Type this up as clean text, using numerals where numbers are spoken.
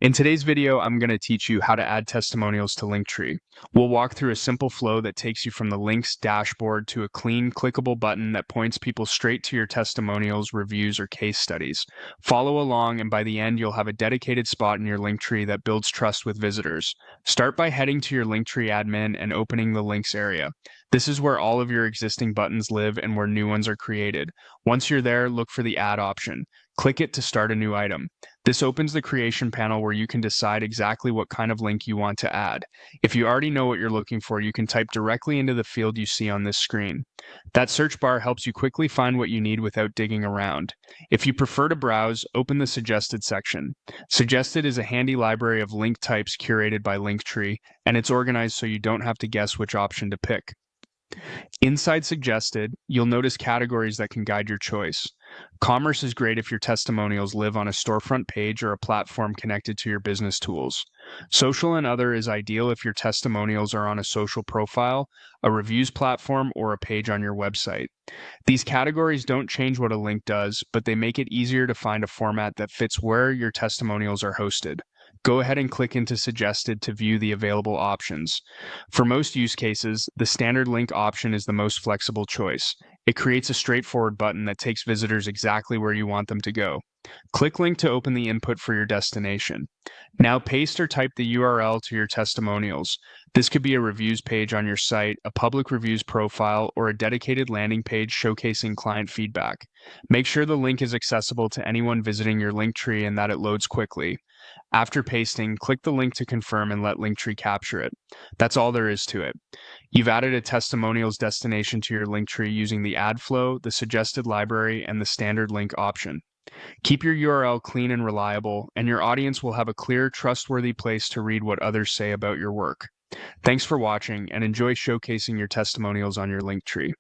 In today's video, I'm going to teach you how to add testimonials to Linktree. We'll walk through a simple flow that takes you from the links dashboard to a clean, clickable button that points people straight to your testimonials, reviews, or case studies. Follow along, and by the end, you'll have a dedicated spot in your Linktree that builds trust with visitors. Start by heading to your Linktree admin and opening the links area. This is where all of your existing buttons live and where new ones are created. Once you're there, look for the Add option. Click it to start a new item. This opens the creation panel where you can decide exactly what kind of link you want to add. If you already know what you're looking for, you can type directly into the field you see on this screen. That search bar helps you quickly find what you need without digging around. If you prefer to browse, open the Suggested section. Suggested is a handy library of link types curated by Linktree, and it's organized so you don't have to guess which option to pick. Inside Suggested, you'll notice categories that can guide your choice. Commerce is great if your testimonials live on a storefront page or a platform connected to your business tools. Social and other is ideal if your testimonials are on a social profile, a reviews platform, or a page on your website. These categories don't change what a link does, but they make it easier to find a format that fits where your testimonials are hosted. Go ahead and click into Suggested to view the available options. For most use cases, the standard link option is the most flexible choice. It creates a straightforward button that takes visitors exactly where you want them to go. Click Link to open the input for your destination. Now paste or type the URL to your testimonials. This could be a reviews page on your site, a public reviews profile, or a dedicated landing page showcasing client feedback. Make sure the link is accessible to anyone visiting your Linktree and that it loads quickly. After pasting, click the link to confirm and let Linktree capture it. That's all there is to it. You've added a testimonials destination to your Linktree using the add flow, the suggested library, and the standard link option. Keep your URL clean and reliable, and your audience will have a clear, trustworthy place to read what others say about your work. Thanks for watching, and enjoy showcasing your testimonials on your Linktree.